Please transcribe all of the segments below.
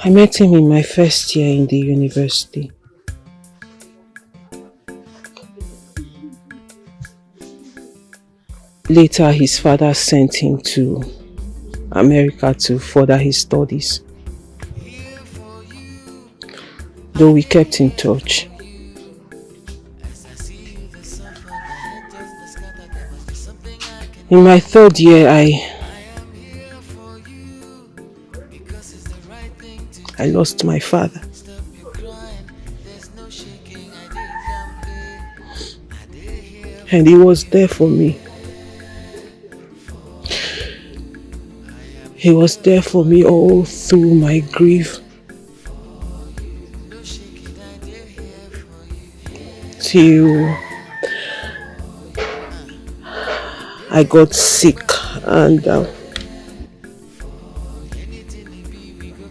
I met him in my first year in the university. Later, his father sent him to America to further his studies. Though we kept in touch. In my third year, I lost my father. And he was there for me. He was there for me all through my grief. Till I got sick and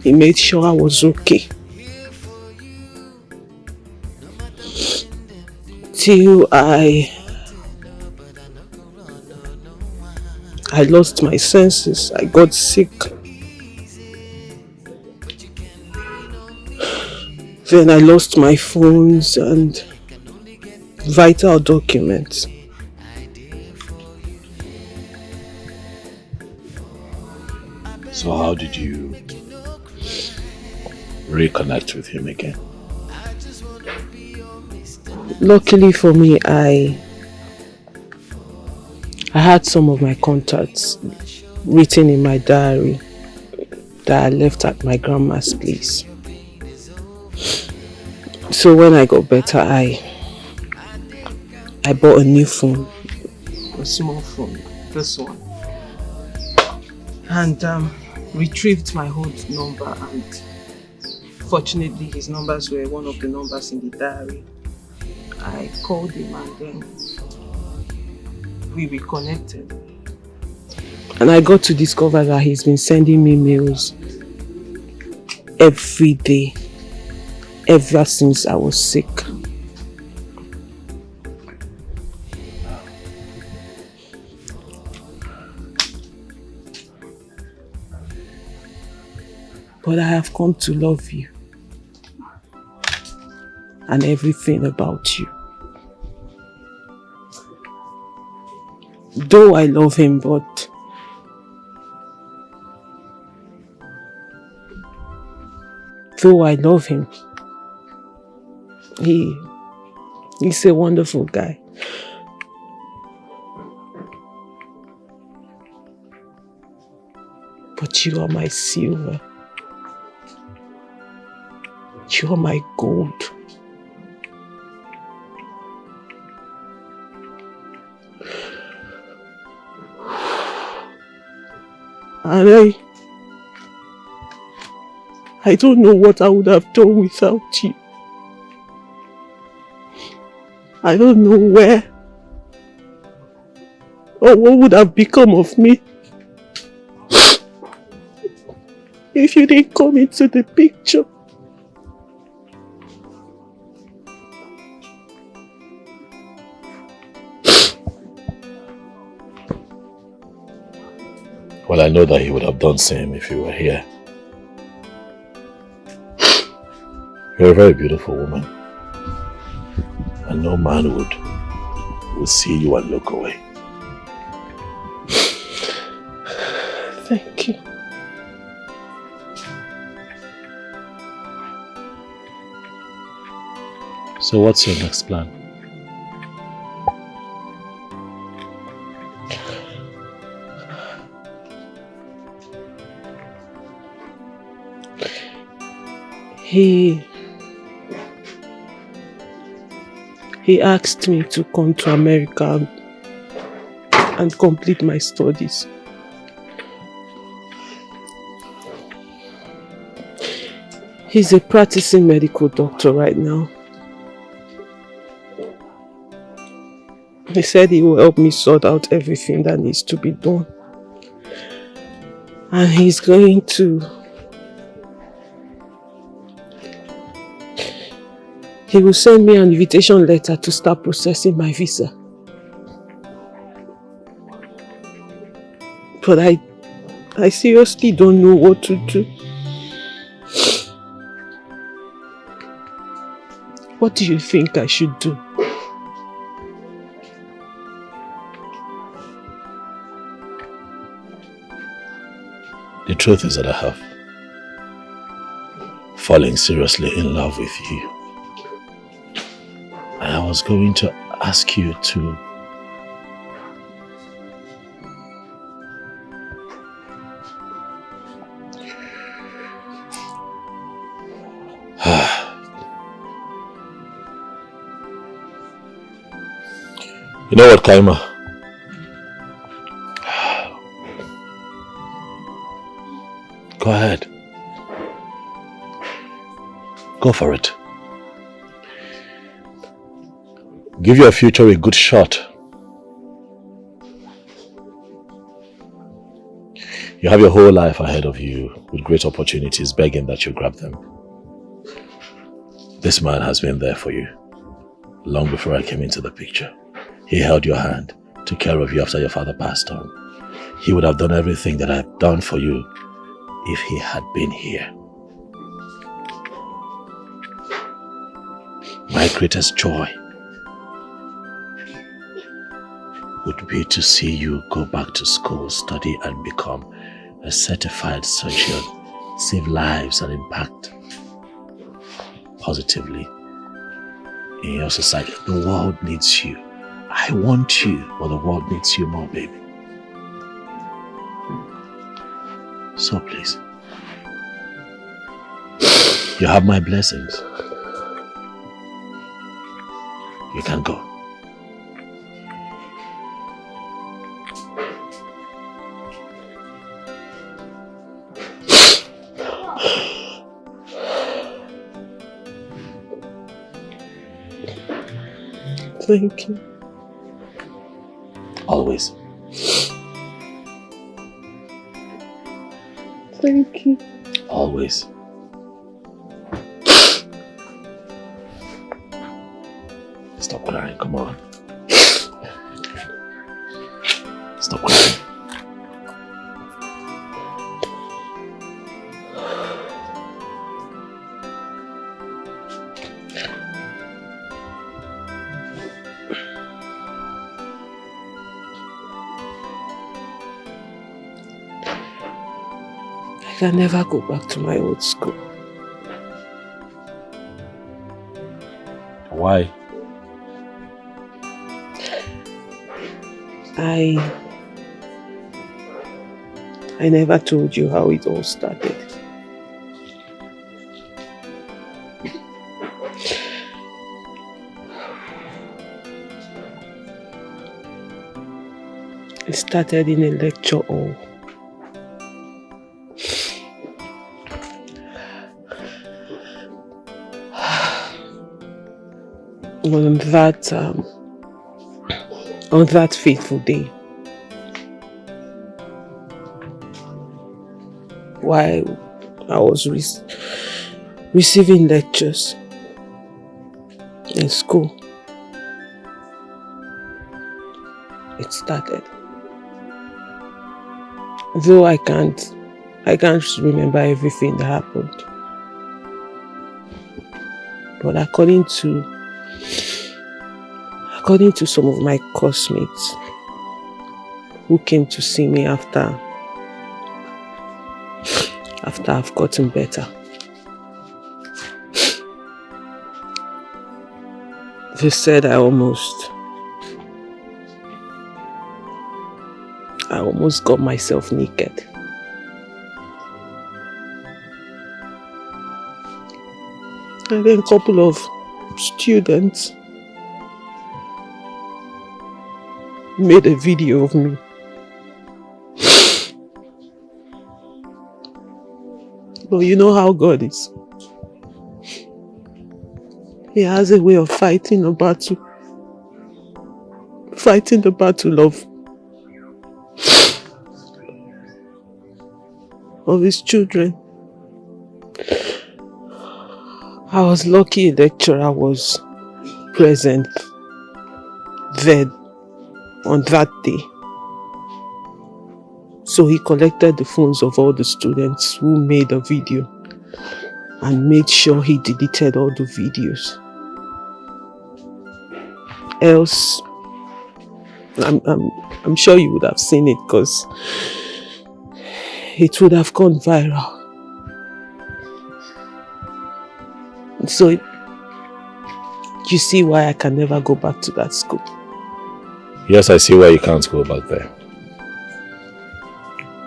he made sure I was okay. Till I lost my senses, I got sick. Then I lost my phones and vital documents. So how did you reconnect with him again? Luckily for me, I had some of my contacts written in my diary that I left at my grandma's place. So when I got better, I bought a new phone, a small phone, this one, and retrieved my old number, and fortunately his numbers were one of the numbers in the diary. I called him and then we reconnected. And I got to discover that he's been sending me mails every day, ever since I was sick. But I have come to love you and everything about you. Though I love him, but he's a wonderful guy. But you are my silver. You are my gold. And I don't know what I would have done without you. I don't know where or what would have become of me if you didn't come into the picture. Well, I know that he would have done the same if you were here. You're a very beautiful woman. And no man would see you and look away. Thank you. So what's your next plan? He asked me to come to America and complete my studies. He's a practicing medical doctor right now. He said he will help me sort out everything that needs to be done. And he's going to... He will send me an invitation letter to start processing my visa. But I seriously don't know what to do. What do you think I should do? The truth is that I have fallen seriously in love with you. And I was going to ask you to you know what, Kaima? Go ahead. Go for it. Give your future a good shot. You have your whole life ahead of you with great opportunities begging that you grab them. This man has been there for you long before I came into the picture. He held your hand, took care of you after your father passed on. He would have done everything that I've done for you if he had been here. My greatest joy would be to see you go back to school, study and become a certified surgeon, save lives and impact positively in your society. The world needs you. I want you, but the world needs you more, baby. So please, you have my blessings. You can go. Thank you. Always. Thank you. Always. Stop crying, come on. Stop crying. I can never go back to my old school. Why? I never told you how it all started. It started in a lecture hall. On that fateful day, while I was receiving lectures in school, it started. Though I can't remember everything that happened, but according to some of my classmates who came to see me after I've gotten better, they said I almost got myself naked. And then a couple of students made a video of me. But you know how God is. He has a way of fighting the battle of his children. I was lucky a lecturer was present there on that day. So he collected the phones of all the students who made a video and made sure he deleted all the videos. else, I'm sure you would have seen it because it would have gone viral. So you see why I can never go back to that school. Yes, I see why you can't go back there.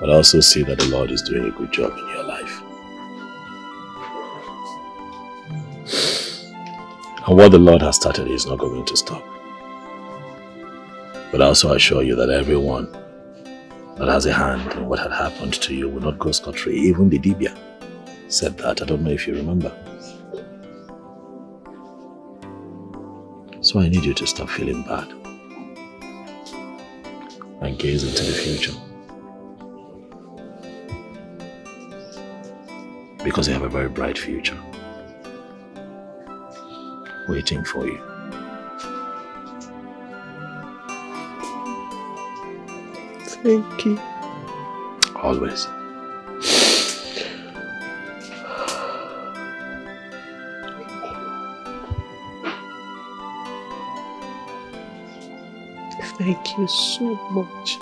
But I also see that the Lord is doing a good job in your life. And what the Lord has started is not going to stop. But I also assure you that everyone that has a hand in what had happened to you will not go scot-free. Even the Dibia said that. I don't know if you remember. So I need you to stop feeling bad and gaze into the future. Because you have a very bright future waiting for you. Thank you. Always. Thank you so much.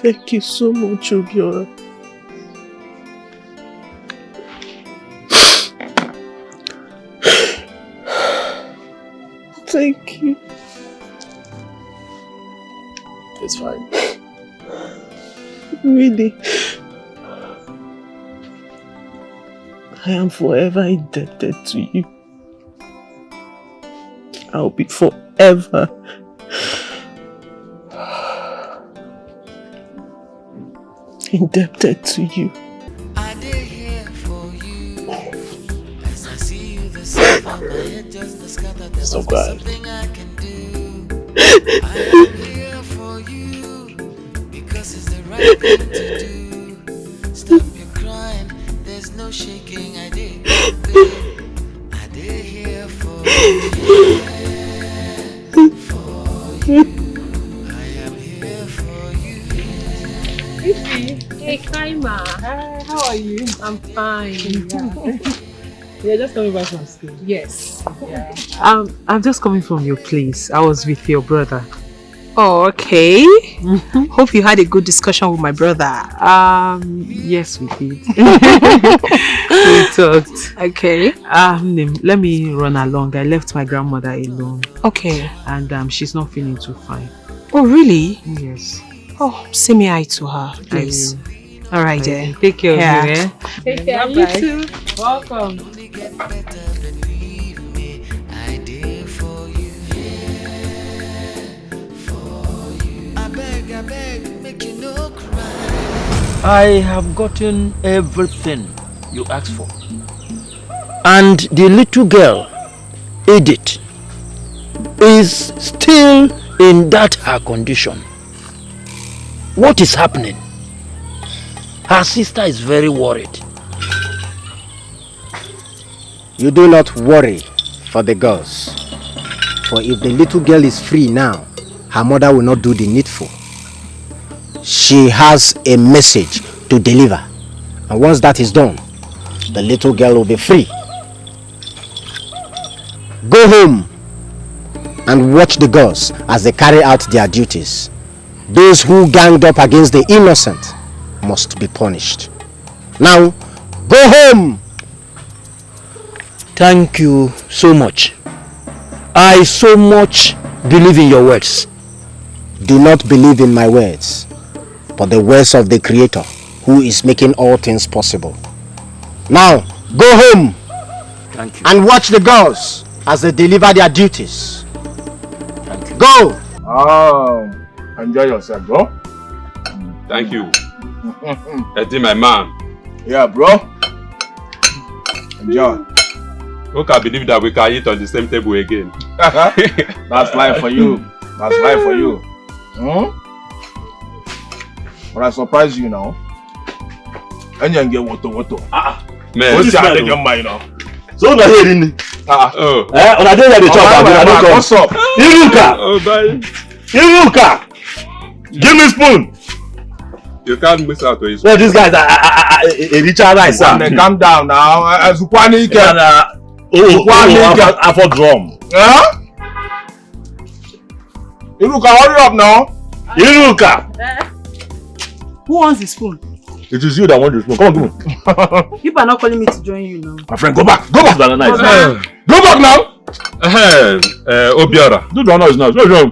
Thank you so much, Obiora. Thank you. It's fine. Really. I am forever indebted to you. I'll be forever indebted to you. I did here for you. As I see you, the sun on my head just the sky that there's something I can do. I am here for you because it's the right thing to do. Stop your crying, there's no shaking. I did here for you. For you. I am here for you. Hey, Kaima. Hi, how are you? I'm fine. You're just coming back from school? Yes. Yeah. I'm just coming from your place. I was with your brother. Oh, okay. Hope you had a good discussion with my brother. Yes, we did. We talked. Okay. Let me run along. I left my grandmother alone. Okay. And she's not feeling too fine. Oh, really? Yes. Oh, say me hi to her, please. All right, then. Take care of you, eh? Take care. You too. Welcome. Only get better, believe me. I did for you. For you. I beg, make you no cry. I have gotten everything you asked for. And the little girl, Edith, is still in that her condition. What is happening? Her sister is very worried. You do not worry for the girls. For if the little girl is free now, her mother will not do the needful. She has a message to deliver. And once that is done, the little girl will be free. Go home and watch the girls as they carry out their duties. Those who ganged up against the innocent must be punished. Now, go home! Thank you so much. I so much believe in your words. Do not believe in my words, but the words of the Creator, who is making all things possible. Now, go home. Thank you. And watch the girls as they deliver their duties. Thank you. Go! Oh, enjoy yourself, bro. Thank you. That's my man. Yeah, bro. Enjoy. Who can believe that we can eat on the same table again? That's life for you. That's life for you. But I surprise you now. And you get woto. Man, what's that again, man? So na here in. Oh. On a day that they talk about. What's up? Iruka. Oh, bye. Iruka. Give me spoon. You can't miss out on his. No, these guys, Richard rice. Calm down now. Zukwani can. For drum. Huh? Iruka, hurry up now. Iruka. Who wants the spoon? It is you that want this one. Come on, come on. People are not calling me to join you now. My friend, go back. Go back. Go back now. Obiora. Do the honor is now. No.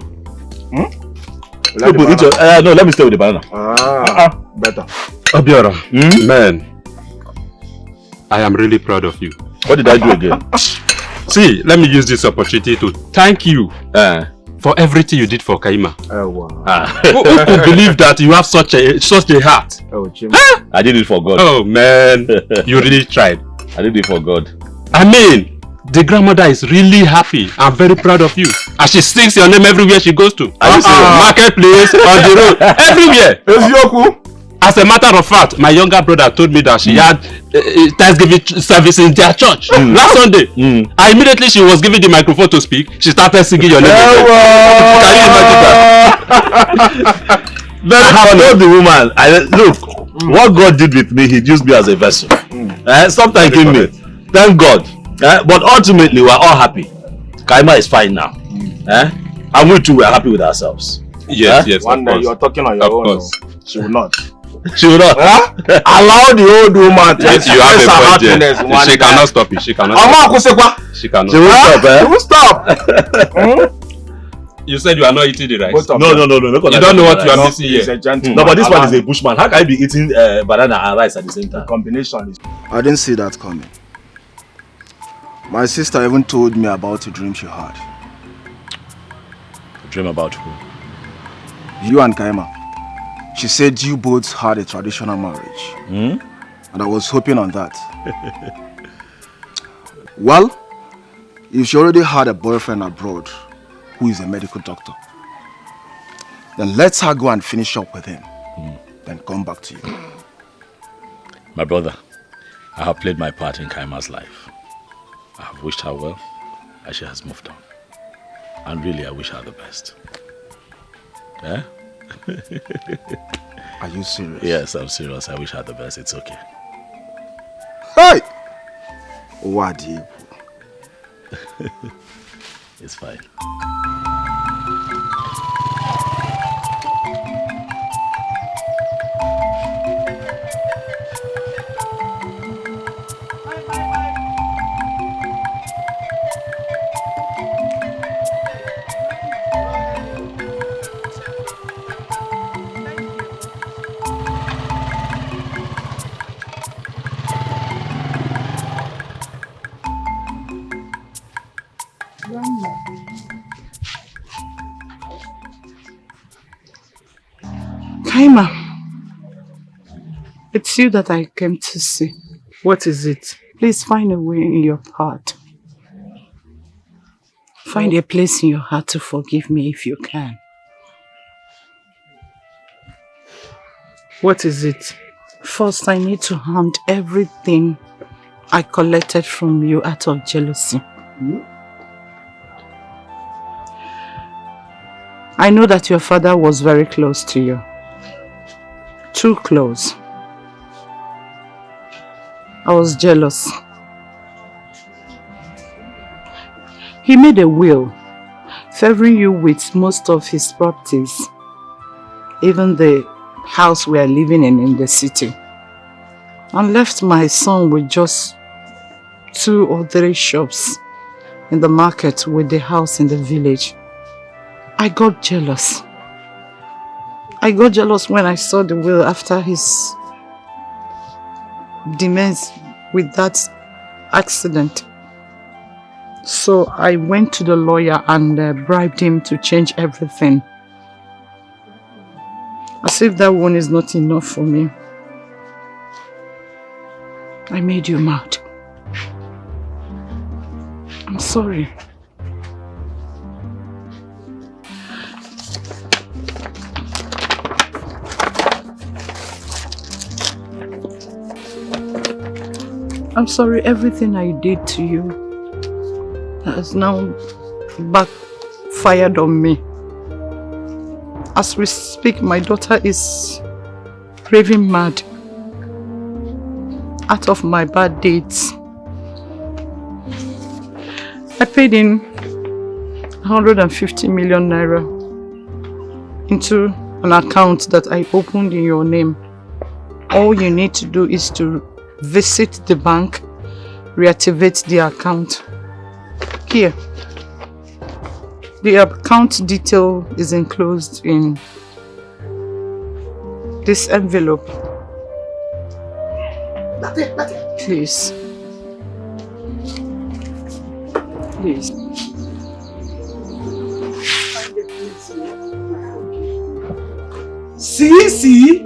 No, let me stay with the banana. Better. Obiora, man, I am really proud of you. What did I do again? See, let me use this opportunity to thank you for everything you did for Kaima. Oh wow. Who could believe that you have such a heart? Oh, Jim. I did it for God. Oh man, you really tried. I did it for God. I mean, the grandmother is really happy. I'm very proud of you. And she sings your name everywhere she goes to. Marketplace, on the road, everywhere. As a matter of fact, my younger brother told me that she had Thanksgiving service in their church last Sunday. And immediately she was given the microphone to speak, she started singing your name. Can you imagine that? I have told the woman, look, what God did with me, He used me as a vessel. Stop thanking me. Thank God. But ultimately, we are all happy. Kaima is fine now. And we too, we are happy with ourselves. Yes, one day you are talking on your own. She will not. She will not. Allow the old woman to you have a budget. She cannot stop it. She cannot stop it. She cannot. She will stop. She will stop. You said you are not eating the rice. No. You don't know what you are missing here. No, but this one is a bushman. How can I be eating banana and rice at the same time? The combination is... I didn't see that coming. My sister even told me about a dream she had. A dream about who? You and Kaima. She said you both had a traditional marriage. And I was hoping on that. Well, if she already had a boyfriend abroad who is a medical doctor, then let her go and finish up with him. Then come back to you. My brother, I have played my part in Kaima's life. I have wished her well, and she has moved on. And really, I wish her the best. Are you serious? Yes, I'm serious. I wish her the best. It's okay. Hey! What do you? It's fine. Kaima, it's you that I came to see. What is it? Please find a way in your heart. Find a place in your heart to forgive me if you can. What is it? First, I need to hand everything I collected from you out of jealousy. I know that your father was very close to you. Too close. I was jealous. He made a will, favoring you with most of his properties, even the house we are living in the city, and left my son with just 2 or 3 shops in the market with the house in the village. I got jealous. I got jealous when I saw the will after his demise with that accident. So I went to the lawyer and bribed him to change everything. As if that one is not enough for me. I made you mad. I'm sorry. I'm sorry, everything I did to you has now backfired on me. As we speak, my daughter is raving mad. out of my bad dates. I paid in 150 million naira into an account that I opened in your name. All you need to do is to visit the bank, reactivate the account. Here. The account detail is enclosed in this envelope. Please. Please. See? See?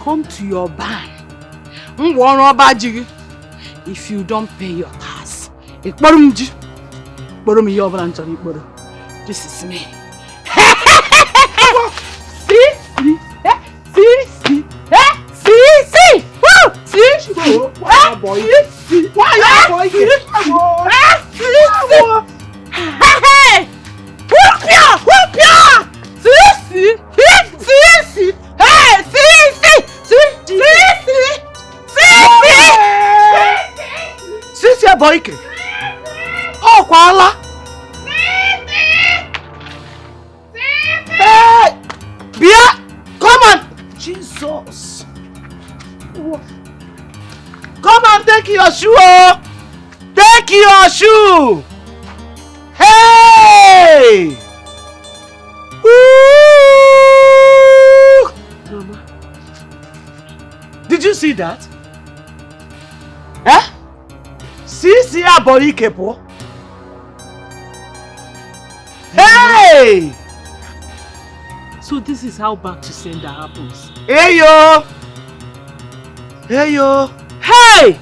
Come to your bank. If you don't pay your tax, this is me. Shoe! Hey! Ooh! Mama. Did you see that? Eh? See boy kepo. Hey! So this is how back to sender happens. Hey yo! Hey yo! Hey!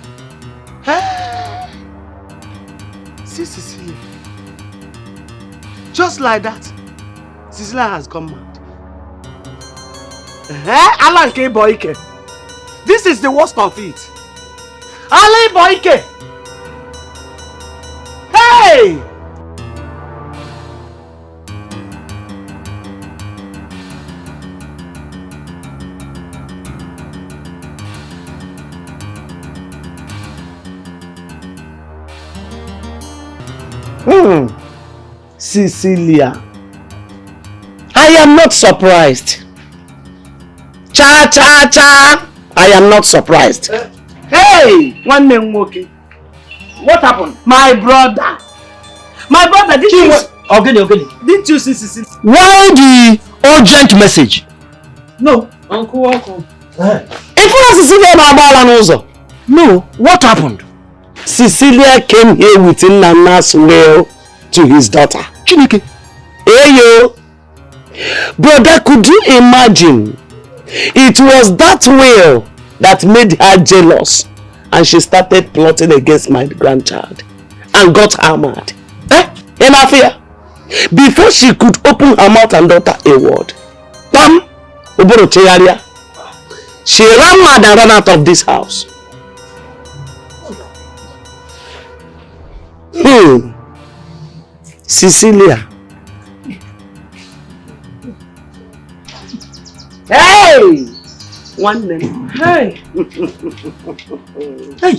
Hey! See Cecilia. Just like that, Cecilia has gone mad. Alan K. Boyke. This is the worst of it. Alan Boyke. Hey! Cecilia, I am not surprised. Cha cha cha! I am not surprised. Hey, one name Woki. What happened? My brother, did you see Cecilia? Why the urgent message? No. Uncle, uncle. If Cecilia No, what happened? Cecilia came here with Nana's will to his daughter. Chineke. Hey yo. Brother, could you imagine? It was that will that made her jealous, and she started plotting against my grandchild and got her mad. In Afia, before she could open her mouth and utter a word, she ran mad and ran out of this house. Cecilia. Hey! One name. Hey! Hey!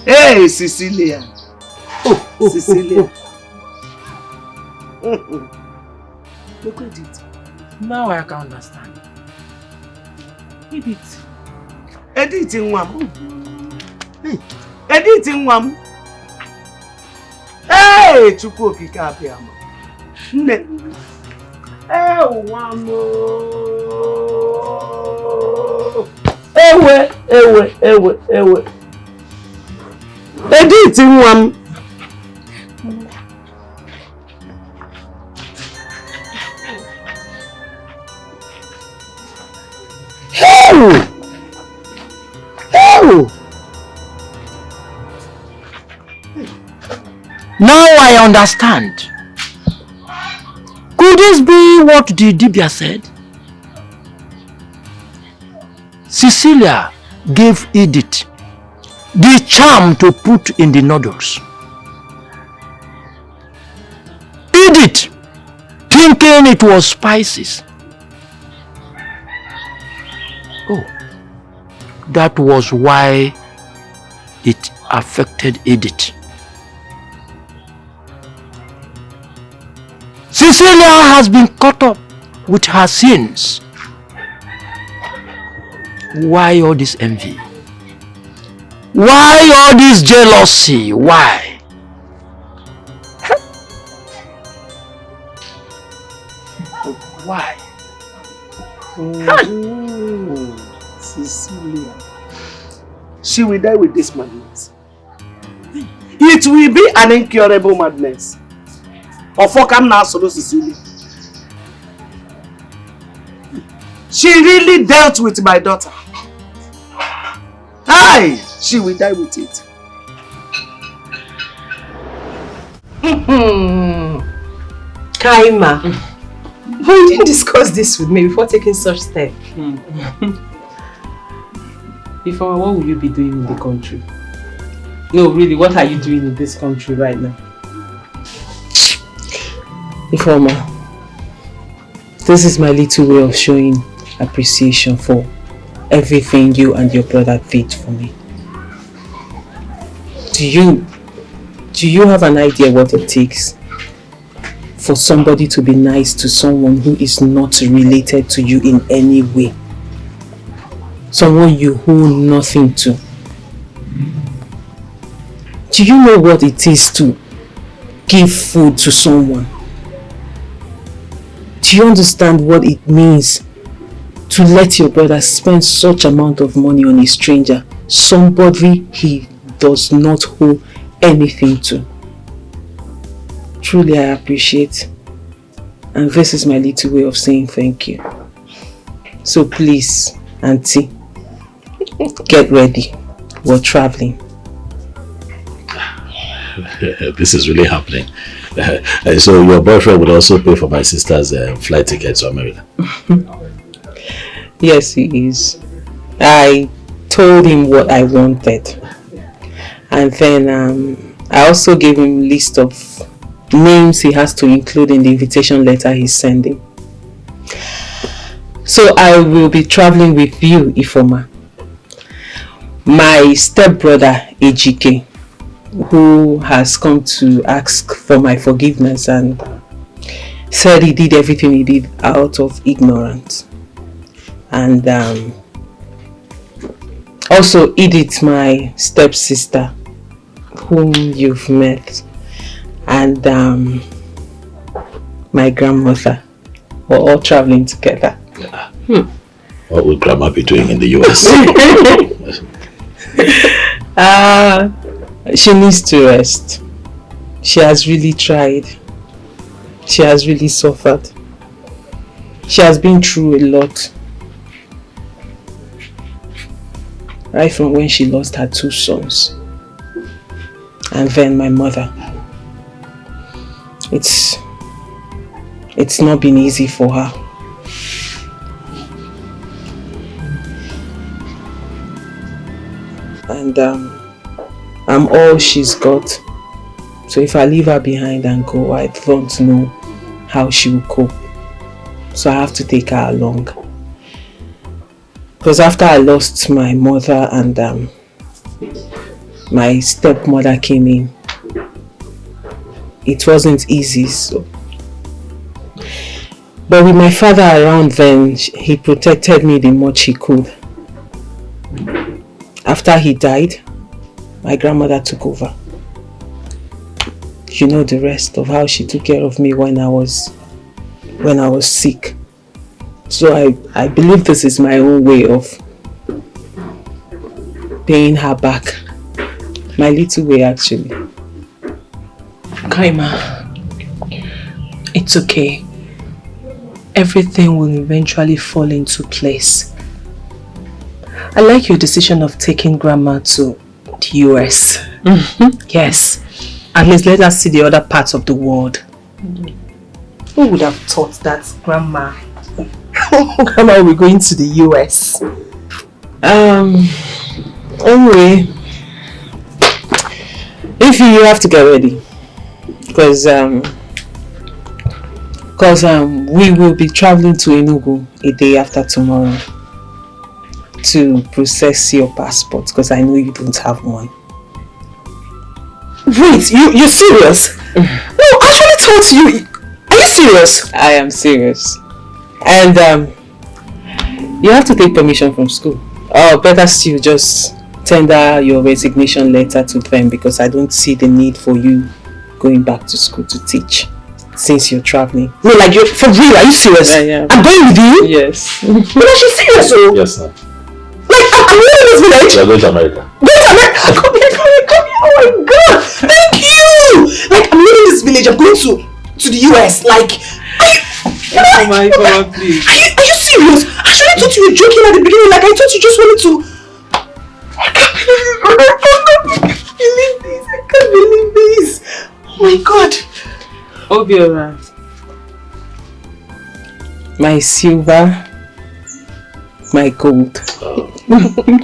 Hey, Cecilia. Cecilia. Look at it. Now I can understand. Edith. Edith in one. Edith in one. Hey, Chukwu Okike Abiyama. Nne. Ewe. Edith in one. Now I understand. Could this be what the Dibia said? Cecilia gave Edith the charm to put in the noodles. Edith, thinking it was spices. Oh, that was why it affected Edith. Cecilia has been caught up with her sins. Why all this envy? Why all this jealousy? Why? Why? Cecilia. She will die with this madness. It will be an incurable madness. Of what I'm now solo Cecilia. She really dealt with my daughter. Aye, she will die with it. Kaima, why didn't you discuss this with me before taking such step? Before, what will you be doing in the country? No, really, what are you doing in this country right now? Ifeoma, this is my little way of showing appreciation for everything you and your brother did for me. Do you have an idea what it takes for somebody to be nice to someone who is not related to you in any way? Someone you owe nothing to. Do you know what it is to give food to someone? Do you understand what it means to let your brother spend such amount of money on a stranger, somebody he does not owe anything to? Truly, I appreciate, and this is my little way of saying thank you. So please, Auntie, get ready. We're traveling. This is really happening. So your boyfriend would also pay for my sister's flight ticket to America? Yes, he is. I told him what I wanted. And then I also gave him a list of names he has to include in the invitation letter he's sending. So I will be traveling with you, Ifeoma. My stepbrother, Ejike, who has come to ask for my forgiveness and said he did everything he did out of ignorance. And also Edith, my stepsister, whom you've met, and my grandmother were all traveling together. Yeah. What would Grandma be doing in the US? She needs to rest. She has really tried. She has really suffered. She has been through a lot. Right from when she lost her 2 sons. And then my mother. It's not been easy for her. And I'm all she's got. So if I leave her behind and go, I don't know how she will cope. So I have to take her along. Because after I lost my mother and my stepmother came in, it wasn't easy. So, but with my father around then, he protected me the much he could. After he died, my grandmother took over. You know the rest of how she took care of me when I was sick. So I believe this is my own way of paying her back. My little way, actually. Kaima, it's okay. Everything will eventually fall into place. I like your decision of taking Grandma to the US. Yes. At least let us see the other parts of the world. Who would have thought that Grandma will be going to the US? Anyway, if you have to get ready, because we will be traveling to Enugu a day after tomorrow to process your passport, because I know you don't have one. Wait, you're serious? No, I actually thought you... Are you serious? I am serious. And you have to take permission from school. Or better still, just tender your resignation letter to them, because I don't see the need for you going back to school to teach since you're traveling. No, like, you're for real? Are you serious? Yeah. I'm going with you? Yes. No, she's serious, oh. Yes, sir. Like, I'm leaving this village. You're going to America. Go to America. Come here. Oh my God. Thank you. Like, I'm leaving this village. I'm going to the US. Like, Oh my God, please. Are you serious? I actually thought you were joking at the beginning. Like, I thought you just wanted to... I can't believe this. I can't believe this. Oh my God. Obiora, my silver, my gold.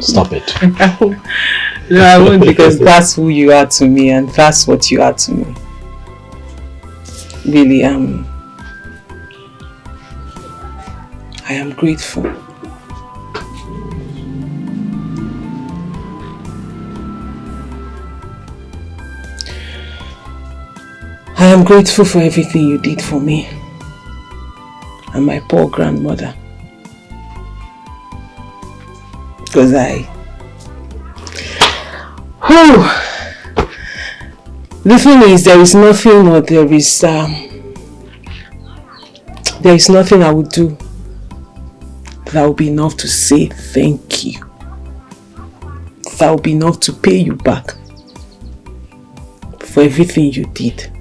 Stop it. No, I won't, because that's who you are to me and that's what you are to me. Really, I am grateful. I am grateful for everything you did for me and my poor grandmother. Because the thing is, there is nothing I would do that would be enough to say thank you. That would be enough to pay you back for everything you did.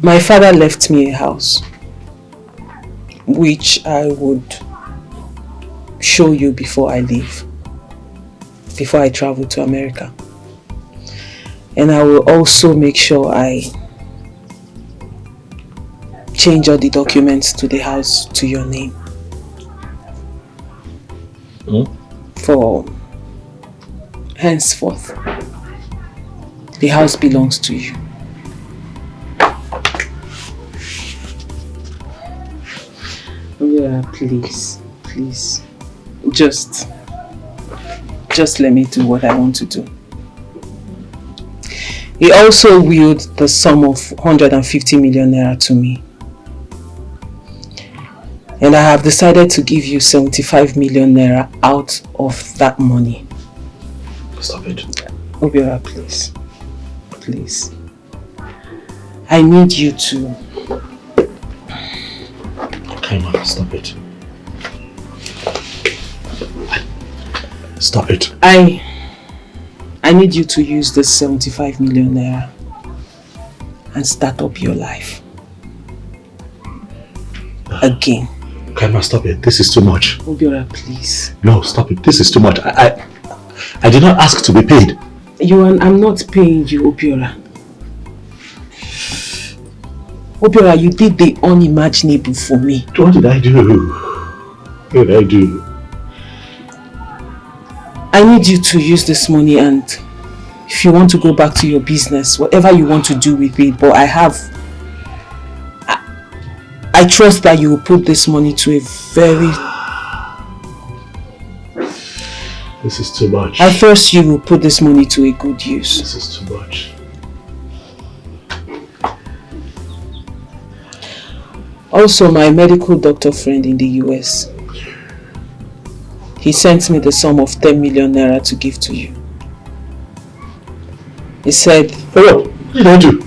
My father left me a house, which I would show you before I leave, before I travel to America. And I will also make sure I change all the documents to the house to your name. For henceforth, the house belongs to you. Yeah, please. Just let me do what I want to do. He also willed the sum of 150 million naira to me. And I have decided to give you 75 million naira out of that money. Stop it. Obiora, please. Please. I need you to... Kaima, stop it. Stop it. I need you to use this 75 million naira and start up your life. Again. Kaima, stop it. This is too much. Obiora, please. No, stop it. This is too much. I did not ask to be paid. I'm not paying you, Obiora. Obiora, you did the unimaginable for me. What did I do? What did I do? I need you to use this money, and if you want to go back to your business, whatever you want to do with it, but I trust that you will put this money to a very... This is too much. I trust you will put this money to a good use. This is too much. Also, my medical doctor friend in the US, he sent me the sum of 10 million naira to give to you. He said... For what? What did I do?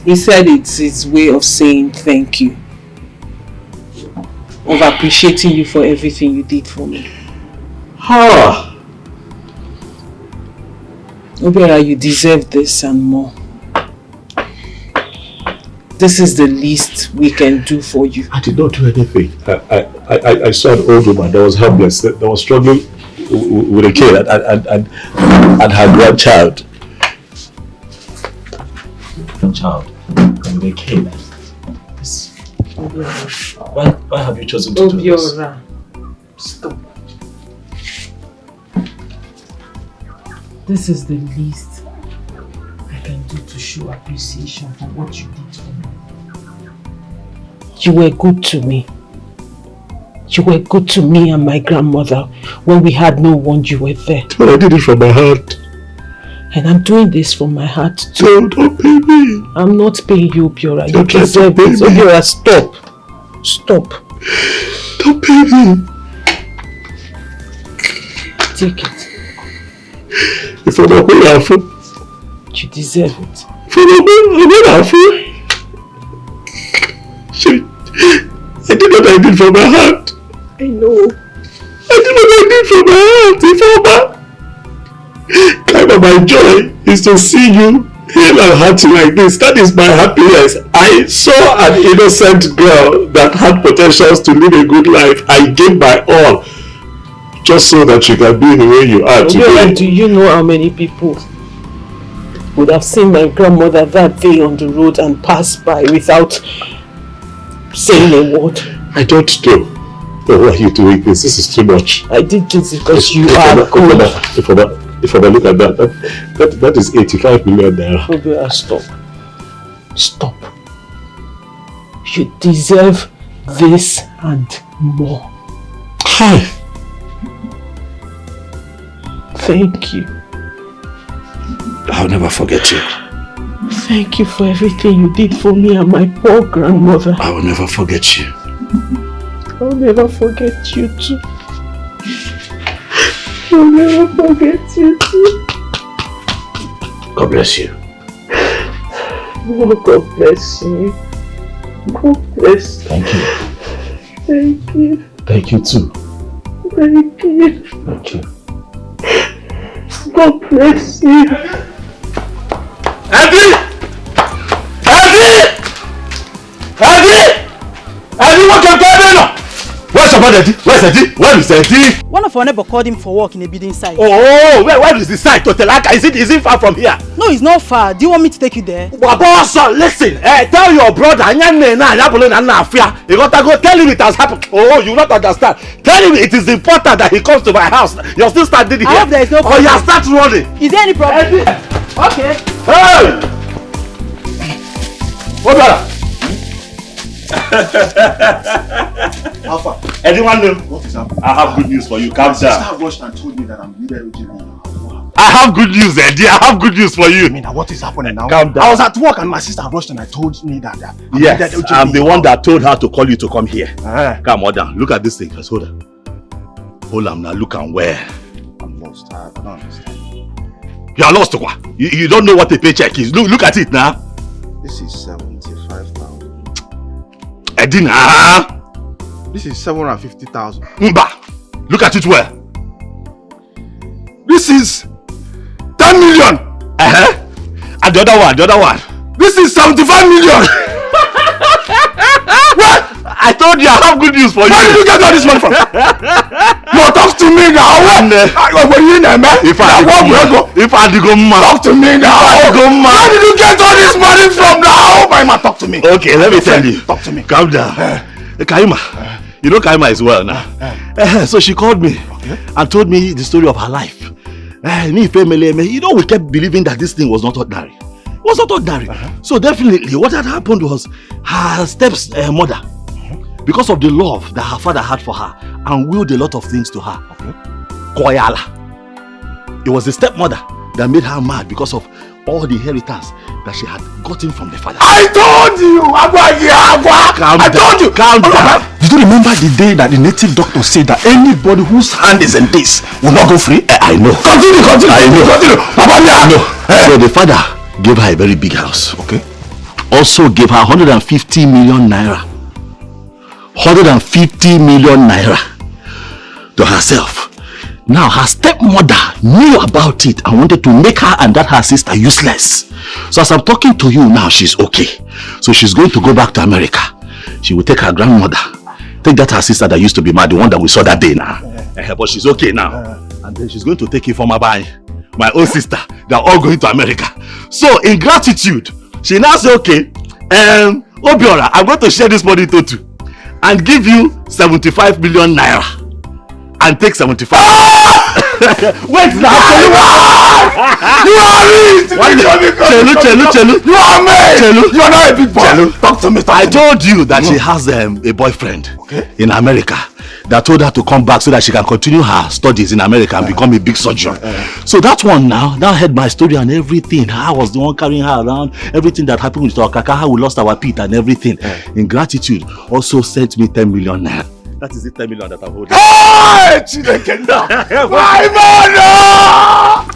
He said it's his way of saying thank you. Of appreciating you for everything you did for me. Ha! Obiora, you deserve this and more. This is the least we can do for you. I did not do anything. I saw an old woman that was helpless, that was struggling with a kid and her grandchild. Grandchild with a kid. Why have you chosen to do this? Obiora, stop. This is the least I can do to show appreciation for what you did for me. You were good to me. You were good to me and my grandmother when we had no one. You were there. But I did it from my heart. And I'm doing this from my heart too. No, don't pay me. I'm not paying you, Obiora. You Don't try to deserve pay it. me. Obiora, stop. Stop. Don't pay me. Take it. If I'm not paying half, You deserve it. if I'm not half, I did what I did from my heart. I know. I did what I did from my heart. Kind of my joy is to see you hale and hearty like this. That is my happiness. I saw an innocent girl that had potentials to live a good life. I gave my all just so that you can be the way you are today. Do you know how many people would have seen my grandmother that day on the road and passed by without saying a word? I don't know. But why are you doing this? This is too much. I did this because you are good. If I look at that is 85 million naira. Obiora, stop. Stop. You deserve this and more. Hi. Thank you. I'll never forget you. Thank you for everything you did for me and my poor grandmother. I will never forget you. I'll never forget you too. I'll never forget you too. God bless you. Oh, God bless you. God bless you. Thank you. Thank you. Thank you too. Thank you. Thank you. God bless you. Eddie! What can I do? Where's your Eddie? Where's Eddie? Where is Eddie? One of our neighbor called him for work in a building site. Oh, where is the site? Totelaka? Is it far from here? No, it's not far. Do you want me to take you there? Boss, listen. Tell your brother. You got to go tell him it has happened. Oh, you not understand. Tell him it is important that he comes to my house. You're still standing here. I hope there is no problem. Oh, you start running. Is there any problem? Eddie. Okay. Hey! What brother? Anyone know? What is happening? I have good news for you. Calm My sister down. rushed and told me that I'm needed urgently. I have good news, Eddie. I have good news for you. I mean, what is happening now? Calm down. I was at work and my sister rushed and I told me that I'm needed Yes, urgently. I'm the one that told her to call you to come here. Come on down. Look at this thing. Just hold on. Hold on now. Look and where. I'm lost. I don't understand. You are lost, Okwa. You don't know what a paycheck is. Look at it now. This is 75,000. Eddie, This is 750,000. Mba. Look at it well. This is 10 million. And the other one. This is 75 million. What? I told you I have good news for you. Where did you get all this money from? No, talk to me now. If I go talk to me now. Where did you get all this money from now? My man, talk to me. Okay, let me tell you. Talk to me. Calm down. Kaima. You know Kaima is well now. So she called me and told me the story of her life. Me family, you know, we kept believing that this thing was not ordinary. It was not ordinary. So definitely what had happened was her stepmother, because of the love that her father had for her, and willed a lot of things to her. Koyala. It was the stepmother that made her mad because of all the inheritance that she had gotten from the father. I told you! Calm down. Did you remember the day that the native doctor said that anybody whose hand is in this will not go free? I know. Continue. I know. So the father gave her a very big house. Okay. Also gave her 150 million naira. 150 million naira to herself. Now her stepmother knew about it and wanted to make her and her sister useless. So as I'm talking to you now, she's okay. So she's going to go back to America. She will take her grandmother, take that her sister that used to be mad, the one that we saw that day now. But she's okay now. And then she's going to take Ifeoma, my own sister. They're all going to America. So in gratitude, she now say, okay, Obiora, I'm going to share this money into two and give you 75 million naira. And take 75. Wait now! You are rich! Chelu. You are made! You are not a big boy! Chelu. Talk to me. I told you that she has a boyfriend in America that told her to come back so that she can continue her studies in America and become a big surgeon. So that one now heard my story and everything. I was the one carrying her around. Everything that happened with our kaka, how we lost our Pete and everything. In gratitude, also sent me 10 million naira. That is the 10 million that I'm holding. Hey, Chinekenda! My man!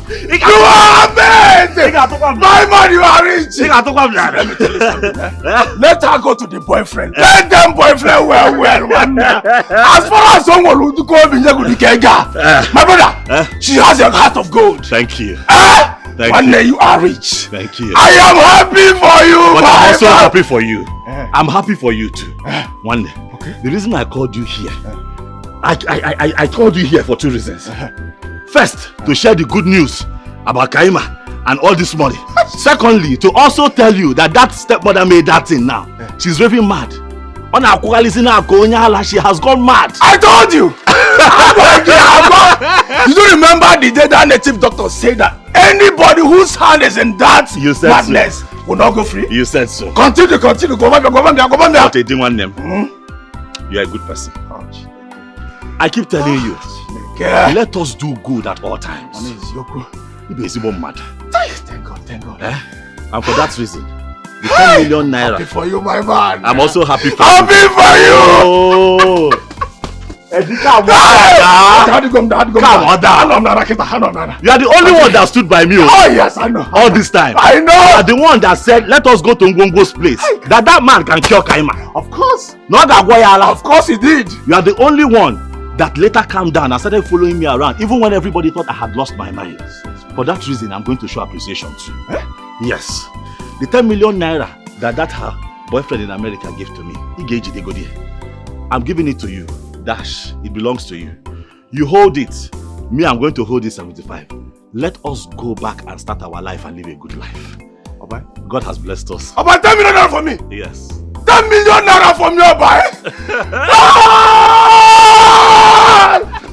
You are amazing! My man, you are rich! Let me tell you something. Let her go to the boyfriend. Let them boyfriend well, man. As far as someone who go in my brother, she has a heart of gold. Thank you. One day you are rich. Thank you. I am happy for you, but I'm also man. happy for you. I'm happy for you too. One day. The reason I called you here, I called you here for two reasons. First, to share the good news about Kaima and all this money. Secondly, to also tell you that stepmother made that thing now. She's raving mad. She has gone mad. I told you! Did you remember the day that native doctor said that anybody whose hand is in that madness will not go free? You said so. Continue. Go on there. But they didn't want them. You are a good person. I keep telling you, let us do good at all times. Mad. Thank God. And for that reason, the 10 million naira. Happy for you, my man. I'm also happy for you. Happy for you! Oh! Come on down. You are the only one that stood by me. Oh yes, I know. All this time. I know. You are the one that said, let us go to Ngongo's place. That man can cure Kaima. Of course. Not that Goyala. Of course he did. You are the only one that later calmed down and started following me around, even when everybody thought I had lost my mind. For that reason, I'm going to show appreciation too. Yes. The 10 million naira that her boyfriend in America gave to me, I'm giving it to you. Dash, it belongs to you. You hold it. Me, I'm going to hold it 75. Let us go back and start our life and live a good life. Okay. God has blessed us. About 10 million naira for me? Yes. 10 million naira from your boy?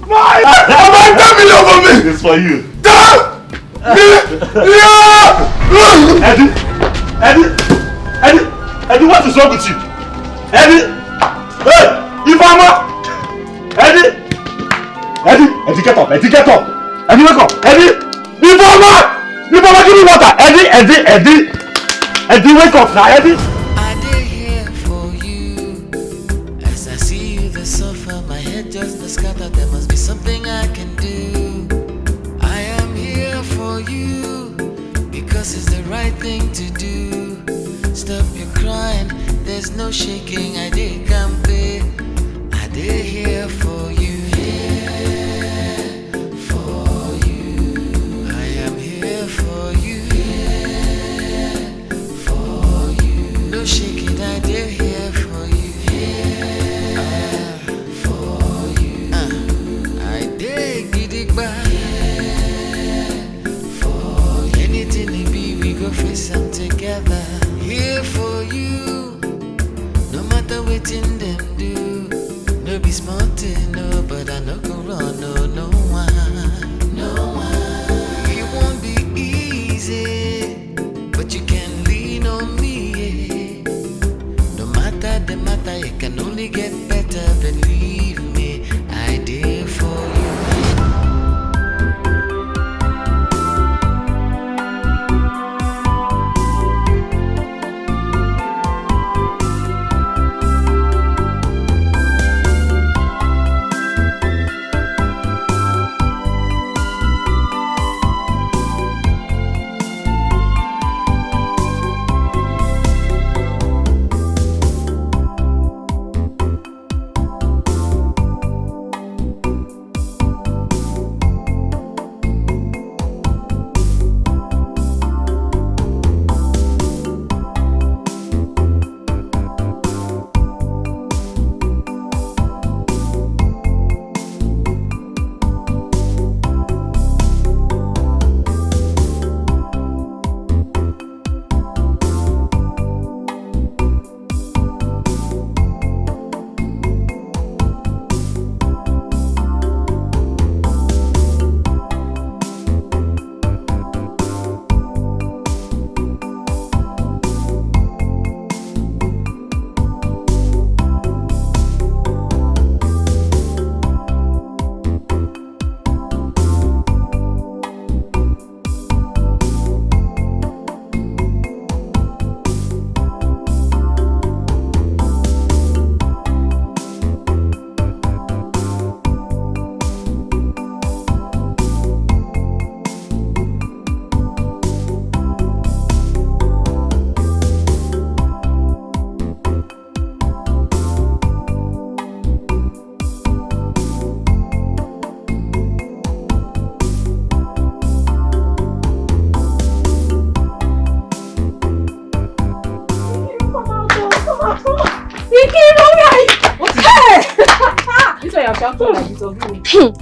About 10 million for me? It's for you. 10 million! Eddie, what is wrong with you? Eddie! Hey! Ifeoma! Eddie! Eddie, get up! Eddie, get up! Eddie, wake up! Eddie! Informer, give me water! Eddie, wake up now, Eddie! I did here for you. As I see you, the sofa, my head just scattered. There must be something I can do. I am here for you because it's the right thing to do. Stop your crying, there's no shaking. I did campaign. I did here for you. Here for you. I am here for you. Here for you. No shaking, I did here for you. Here for you. I did get it back. For you. Anything it be, we go face them together. Here for you. No matter what in them do. No be small thing, no, but I no go run, no one. It won't be easy, but you can lean on me. No matter the matter, it can only get better. Believe me, I did for you.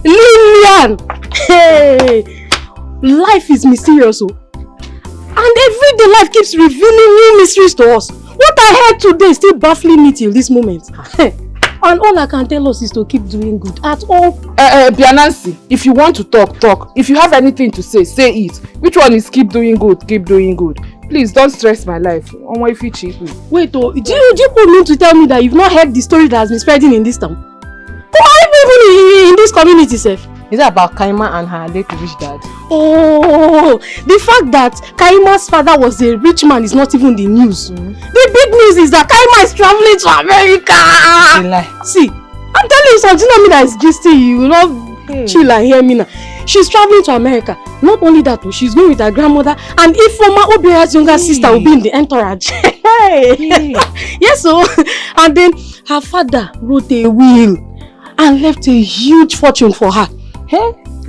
Lillian! Hey! Life is mysterious, oh. And everyday life keeps revealing new mysteries to us. What I heard today is still baffling me till this moment. And all I can tell us is to keep doing good at all. Bianansi, if you want to talk, talk. If you have anything to say, say it. Which one is keep doing good, keep doing good? Please don't stress my life. On my feet. Wait, oh, do you mean to tell me that you've not heard the story that has been spreading in this town? Or even in this community, sef? Is that about Kaima and her late rich dad? Oh, the fact that Kaima's father was a rich man is not even the news. The big news is that Kaima is traveling to America. See, I'm telling you something, not me that is gisting you. You know, chill and hear me now. She's traveling to America. Not only that, she's going with her grandmother, and Ifoma Obia's younger sister will be in the entourage. Yes, so and then her father wrote a will and left a huge fortune for her.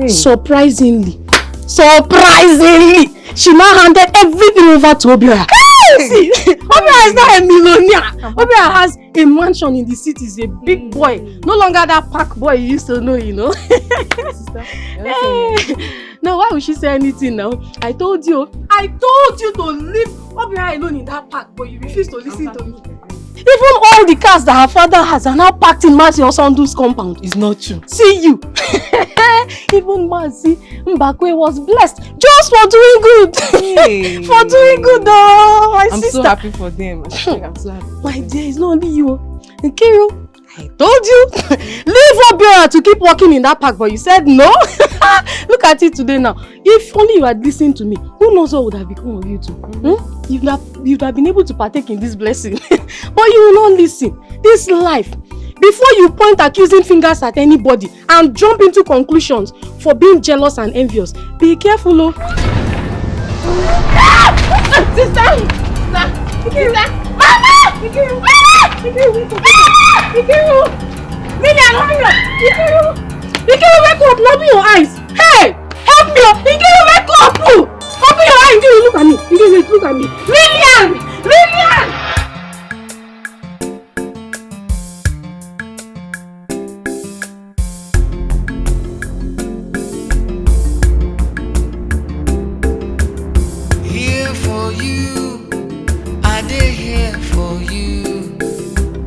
Surprisingly, she now handed everything over to Obia. See, Obia is not a millionaire. Obia has a mansion in the city. He's a big boy. No longer that park boy you used to know, you know. Now, why would she say anything now? I told you to leave Obia alone in that park, but you refuse to listen to me. Even all the cars that her father has are now packed in Mercy Osondu's compound. It's not true. See you. Even Mercy Mbakwe was blessed just for doing good. For doing good, though. My sister. I'm so happy for them. I'm so happy. My dear, it's not only you. Nkiru, I told you. Leave Obiora to keep working in that park, but you said no. Look at it today now. If only you had listened to me, who knows what would have become of you two? You'd have been able to partake in this blessing. But you will not listen. This life, before you point accusing fingers at anybody and jump into conclusions for being jealous and envious, be careful, oh. Sister! Mama! Million, hurry up! Ikiru, wake up! Open your eyes! Hey! Help me! Ikiru, wake up! Open your eyes! Ikiru, look at me! Ikiru, look at me! Million! Here for you, I did here for you.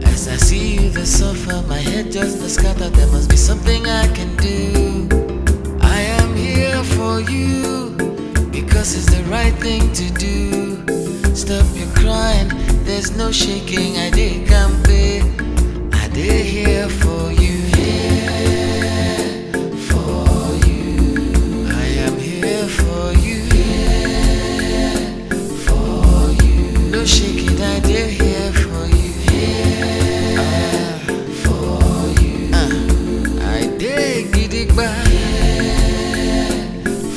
As I see you, the suffer, my head just the scatter. There must be something I can do. I am here for you because it's the right thing to do. Stop your crying, there's no shaking. I did campaign, I did here for you. Here for you, I am here for you. No shaking, I dare here for you. For you. I dare get it back.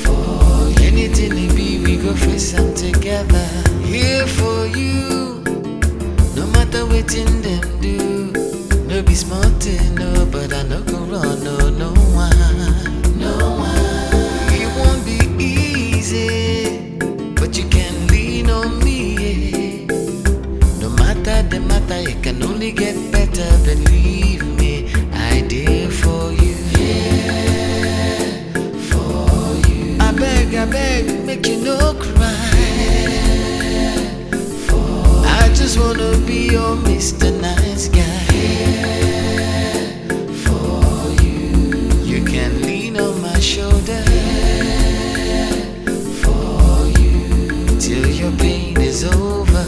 For you. Anything it be, we go face them together. Here for you. No matter what in them do. No be smart, no, but I no go run, no one. No one. It won't be easy, but you can lean on me. The matter, it can only get better, believe me. I did for you. Yeah, for you. I beg, make you no cry. I just wanna be your Mr. Nice Guy. Yeah, for you. You can lean on my shoulder. For you. Till your pain is over.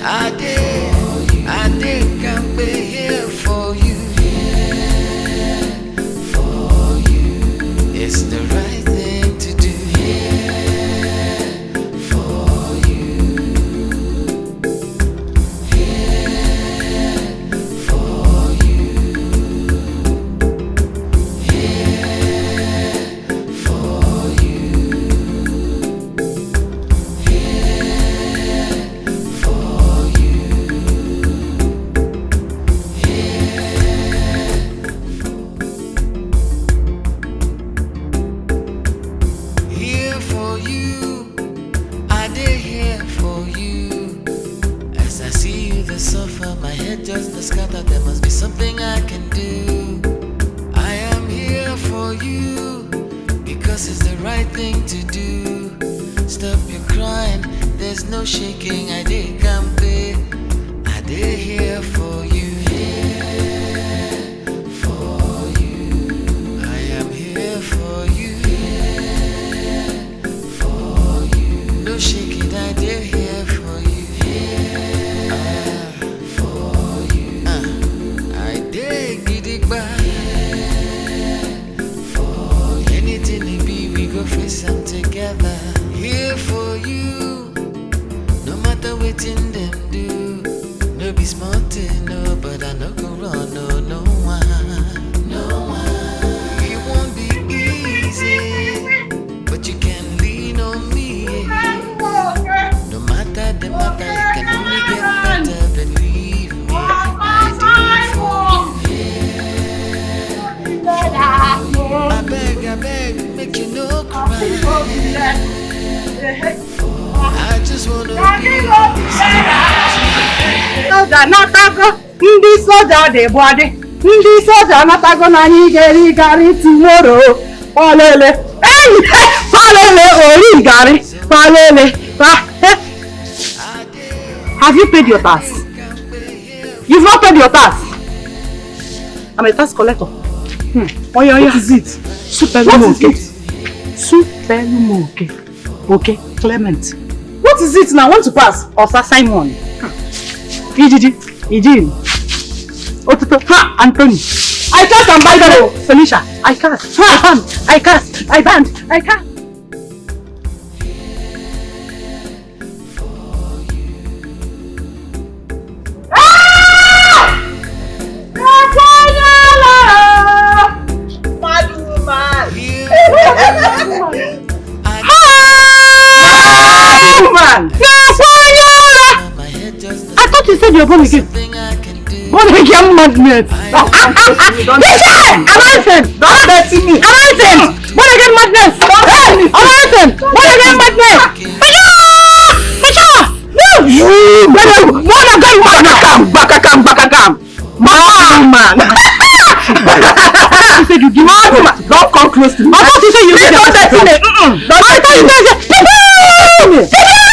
I did come here for you. For you. It's the right thing to do. For you. For you. For you. Just the scatter, there must be something I can do. I am here for you because it's the right thing to do. Stop your crying, there's no shaking. I did campaign, I did here for you. Here for you, I am here for you. For you, no shaking. I did here for you. Anything it be, we go face them together. Here for you. No matter what in them do. No be smart, no, but I no go run, no one. No one. It won't be easy, but you can lean on me. No matter the matter, it can only get better, believe me. I beg, make you no cry. I just wanna be Soja natago, ndị soja dị bọdị, ndị soja natago na anyị ga-eri garị tomorrow. Olele, olele, ori garị, olele. Have you paid your tax? You've not paid your tax. I'm a tax collector. What is it? Superlumoke. Superlumoke. Okay, Clement. What is it now? Want to pass? Or Simon? Ijiji. Ha, Anthony. I cast and bind. Felicia, I cast. I cast. I banned. I cast. I thought you said you're born again. Born again madness. Anointing. Don't dirty me. Anointing. Born again madness. Anointing. Born again madness. Pacha. No. You. Born again madness. Man. You said you give man. Don't come close to me. I thought you said you said. Don't dirty me. I thought you said.